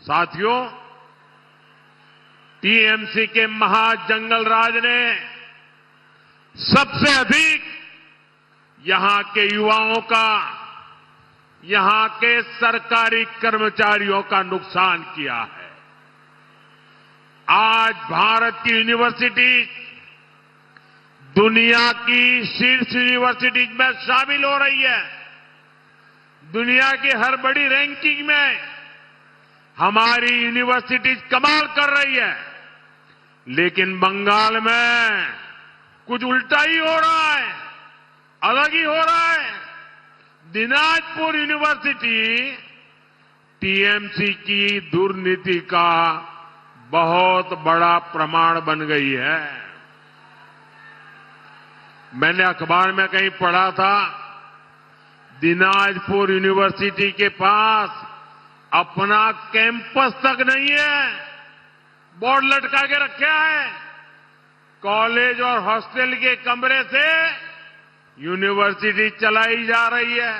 साथियों, टीएमसी के महाजंगल राज ने सबसे अधिक यहां के युवाओं का, यहां के सरकारी कर्मचारियों का नुकसान किया है। आज भारत की यूनिवर्सिटी दुनिया की शीर्ष यूनिवर्सिटीज में शामिल हो रही है। दुनिया की हर बड़ी रैंकिंग में हमारी यूनिवर्सिटीज कमाल कर रही है, लेकिन बंगाल में कुछ उल्टा ही हो रहा है, अलग ही हो रहा है। दिनाजपुर यूनिवर्सिटी टीएमसी की दुर्नीति का बहुत बड़ा प्रमाण बन गई है। मैंने अखबार में कहीं पढ़ा था, दिनाजपुर यूनिवर्सिटी के पास अपना कैंपस तक नहीं है, बोर्ड लटका के रखा है। कॉलेज और हॉस्टल के कमरे से यूनिवर्सिटी चलाई जा रही है।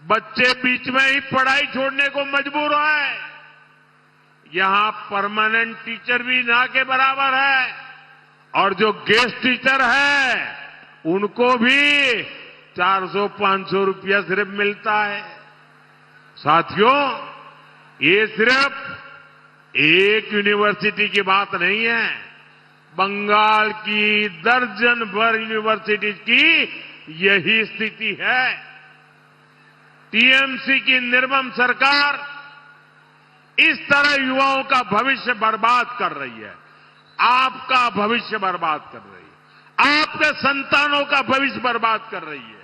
बच्चे बीच में ही पढ़ाई छोड़ने को मजबूर है। यहां परमानेंट टीचर भी ना के बराबर है, और जो गेस्ट टीचर है उनको भी 400-500 रुपया सिर्फ मिलता है। साथियों, ये सिर्फ एक यूनिवर्सिटी की बात नहीं है, बंगाल की दर्जन भर यूनिवर्सिटीज की यही स्थिति है। टीएमसी की निर्मम सरकार इस तरह युवाओं का भविष्य बर्बाद कर रही है, आपका भविष्य बर्बाद कर रही है, आपके संतानों का भविष्य बर्बाद कर रही है।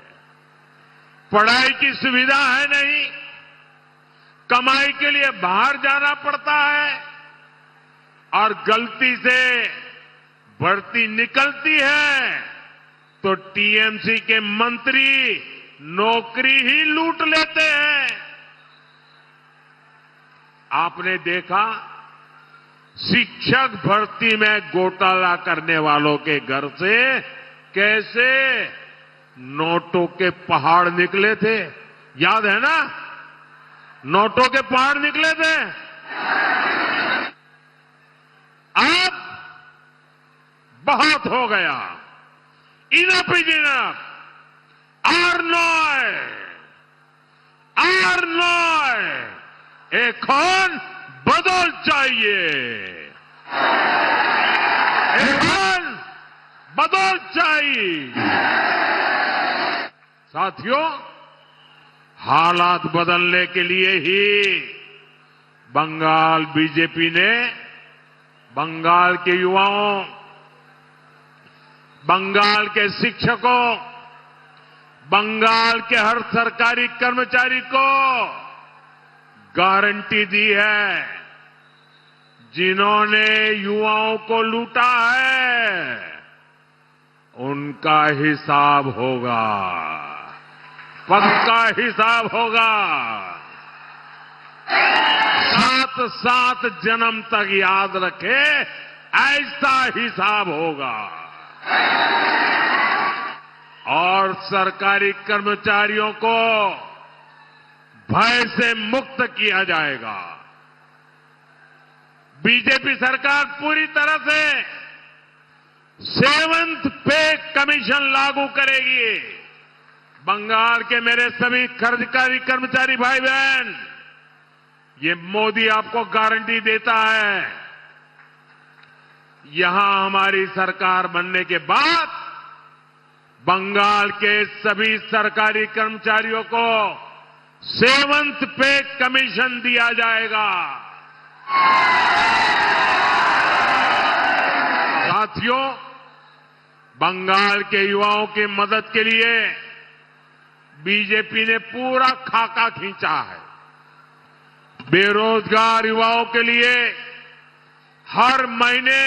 पढ़ाई की सुविधा है नहीं, कमाई के लिए बाहर जाना पड़ता है, और गलती से भर्ती निकलती है तो टीएमसी के मंत्री नौकरी ही लूट लेते हैं। आपने देखा, शिक्षक भर्ती में घोटाला करने वालों के घर से कैसे नोटों के पहाड़ निकले थे, याद है ना? नोटों के पहाड़ निकले थे। अब बहुत हो गया, इनफ इज इनफ। आर এখন बदल चाहिए, এখন बदल चाहिए। साथियों, हालात बदलने के लिए ही बंगाल बीजेपी ने बंगाल के युवाओं, बंगाल के शिक्षकों, बंगाल के हर सरकारी कर्मचारी को गारंटी दी है। जिन्होंने युवाओं को लूटा है उनका हिसाब होगा, पक्का हिसाब होगा। 7-7 जन्म तक याद रखे, ऐसा हिसाब होगा। और सरकारी कर्मचारियों को भय से मुक्त किया जाएगा। बीजेपी सरकार पूरी तरह से 7th पे कमीशन लागू करेगी। बंगाल के मेरे सभी सरकारी कर्मचारी भाई बहन, ये मोदी आपको गारंटी देता है। यहां हमारी सरकार बनने के बाद बंगाल के सभी सरकारी कर्मचारियों को 7th पे कमीशन दिया जाएगा। साथियों, बंगाल के युवाओं की मदद के लिए बीजेपी ने पूरा खाका खींचा है। बेरोजगार युवाओं के लिए हर महीने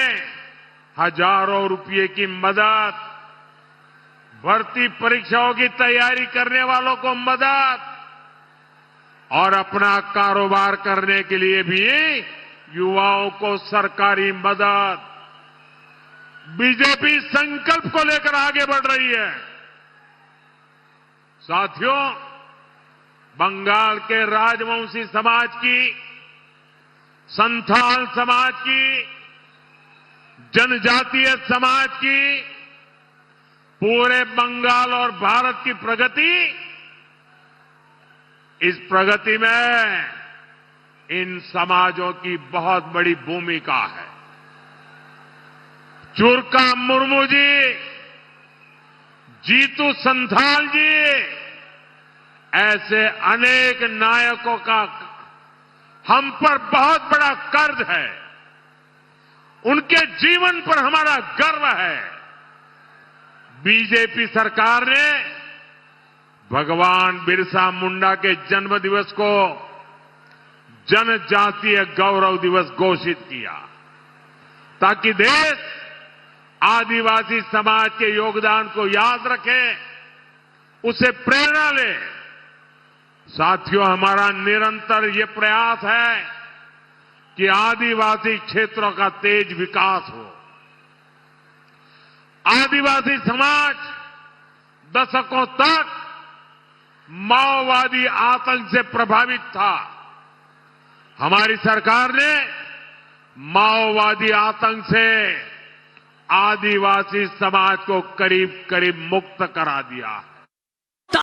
हजारों रुपये की मदद, भर्ती परीक्षाओं की तैयारी करने वालों को मदद, और अपना कारोबार करने के लिए भी युवाओं को सरकारी मदद। बीजेपी संकल्प को लेकर आगे बढ़ रही है। साथियों, बंगाल के राजवंशी समाज की संथाल समाज की, जनजातीय समाज की, पूरे बंगाल और भारत की प्रगति, इस प्रगति में इन समाजों की बहुत बड़ी भूमिका है। चुरका मुर्मू जी, जीतू संथाल जी, ऐसे अनेक नायकों का हम पर बहुत बड़ा कर्ज है। उनके जीवन पर हमारा गर्व है। बीजेपी सरकार ने भगवान बिरसा मुंडा के जन्म दिवस को जनजातीय गौरव दिवस घोषित किया, ताकि देश आदिवासी समाज के योगदान को याद रखे, उसे प्रेरणा ले। साथियों, हमारा निरंतर ये प्रयास है कि आदिवासी क्षेत्रों का तेज विकास हो। आदिवासी समाज दशकों तक माओवादी आतंक से प्रभावित था। हमारी सरकार ने माओवादी आतंक से आदिवासी समाज को करीब करीब मुक्त करा दिया।